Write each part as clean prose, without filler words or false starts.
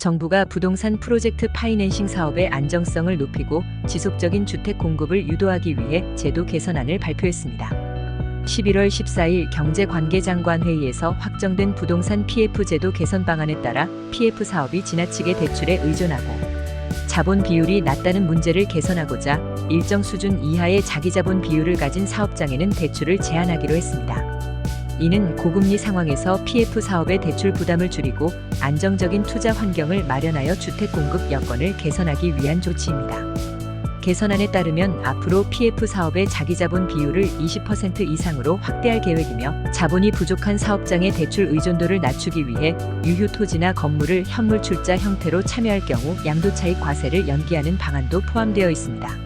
정부가 부동산 프로젝트 파이낸싱 사업의 안정성을 높이고 지속적인 주택 공급을 유도하기 위해 제도 개선안을 발표했습니다. 11월 14일 경제관계장관회의에서 확정된 부동산 PF 제도 개선 방안에 따라 PF 사업이 지나치게 대출에 의존하고 자본 비율이 낮다는 문제를 개선하고자 일정 수준 이하의 자기자본 비율을 가진 사업장에는 대출을 제한하기로 했습니다. 이는 고금리 상황에서 PF 사업의 대출 부담을 줄이고 안정적인 투자 환경을 마련하여 주택 공급 여건을 개선하기 위한 조치입니다. 개선안에 따르면 앞으로 PF 사업의 자기자본 비율을 20% 이상으로 확대할 계획이며 자본이 부족한 사업장의 대출 의존도를 낮추기 위해 유휴 토지나 건물을 현물 출자 형태로 참여할 경우 양도차익 과세를 연기하는 방안도 포함되어 있습니다.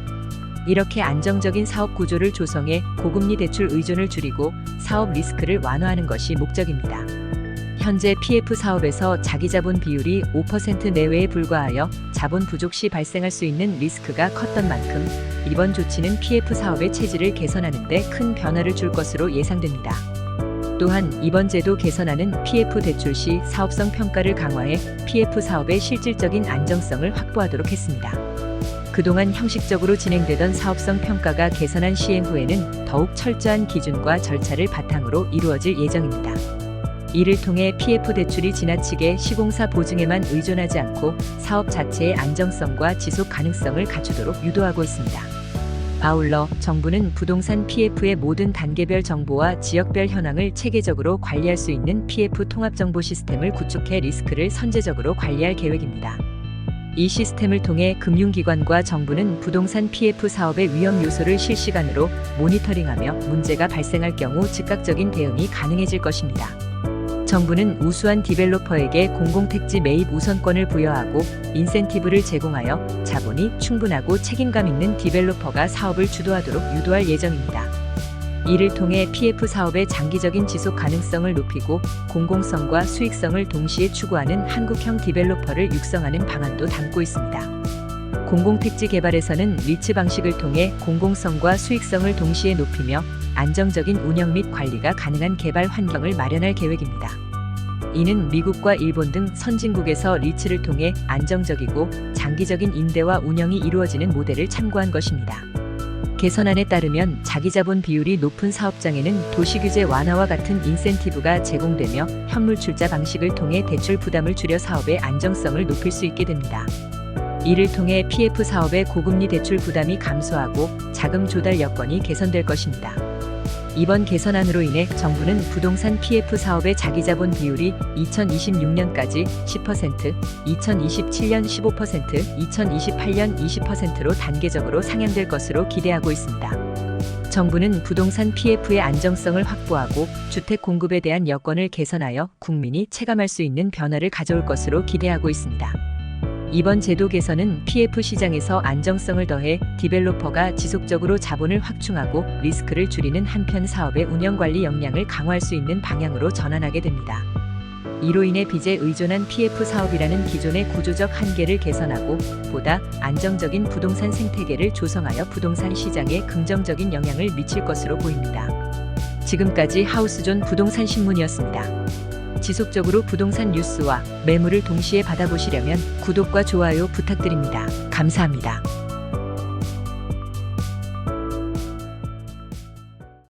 이렇게 안정적인 사업 구조를 조성해 고금리 대출 의존을 줄이고 사업 리스크를 완화하는 것이 목적입니다. 현재 PF 사업에서 자기자본 비율이 5% 내외에 불과하여 자본 부족 시 발생할 수 있는 리스크가 컸던 만큼 이번 조치는 PF 사업의 체질을 개선하는 데 큰 변화를 줄 것으로 예상됩니다. 또한 이번 제도 개선안은 PF 대출 시 사업성 평가를 강화해 PF 사업의 실질적인 안정성을 확보하도록 했습니다. 그동안 형식적으로 진행되던 사업성 평가가 개선안 시행 후에는 더욱 철저한 기준과 절차를 바탕으로 이루어질 예정입니다. 이를 통해 PF 대출이 지나치게 시공사 보증에만 의존하지 않고 사업 자체의 안정성과 지속 가능성을 갖추도록 유도하고 있습니다. 아울러 정부는 부동산 PF의 모든 단계별 정보와 지역별 현황을 체계적으로 관리할 수 있는 PF 통합정보 시스템을 구축해 리스크를 선제적으로 관리할 계획입니다. 이 시스템을 통해 금융기관과 정부는 부동산 PF 사업의 위험 요소를 실시간으로 모니터링하며 문제가 발생할 경우 즉각적인 대응이 가능해질 것입니다. 정부는 우수한 디벨로퍼에게 공공택지 매입 우선권을 부여하고 인센티브를 제공하여 자본이 충분하고 책임감 있는 디벨로퍼가 사업을 주도하도록 유도할 예정입니다. 이를 통해 PF 사업의 장기적인 지속 가능성을 높이고 공공성과 수익성을 동시에 추구하는 한국형 디벨로퍼를 육성하는 방안도 담고 있습니다. 공공택지 개발에서는 리츠 방식을 통해 공공성과 수익성을 동시에 높이며 안정적인 운영 및 관리가 가능한 개발 환경을 마련할 계획입니다. 이는 미국과 일본 등 선진국에서 리츠를 통해 안정적이고 장기적인 임대와 운영이 이루어지는 모델을 참고한 것입니다. 개선안에 따르면 자기자본 비율이 높은 사업장에는 도시규제 완화와 같은 인센티브가 제공되며 현물 출자 방식을 통해 대출 부담을 줄여 사업의 안정성을 높일 수 있게 됩니다. 이를 통해 PF 사업의 고금리 대출 부담이 감소하고 자금 조달 여건이 개선될 것입니다. 이번 개선안으로 인해 정부는 부동산 PF 사업의 자기자본 비율이 2026년까지 10%, 2027년 15%, 2028년 20%로 단계적으로 상향될 것으로 기대하고 있습니다. 정부는 부동산 PF의 안정성을 확보하고 주택 공급에 대한 여건을 개선하여 국민이 체감할 수 있는 변화를 가져올 것으로 기대하고 있습니다. 이번 제도 개선은 PF 시장에서 안정성을 더해 디벨로퍼가 지속적으로 자본을 확충하고 리스크를 줄이는 한편 사업의 운영관리 역량을 강화할 수 있는 방향으로 전환하게 됩니다. 이로 인해 빚에 의존한 PF 사업이라는 기존의 구조적 한계를 개선하고 보다 안정적인 부동산 생태계를 조성하여 부동산 시장에 긍정적인 영향을 미칠 것으로 보입니다. 지금까지 하우스존 부동산 신문이었습니다. 지속적으로 부동산 뉴스와 매물을 동시에 받아보시려면 구독과 좋아요 부탁드립니다. 감사합니다.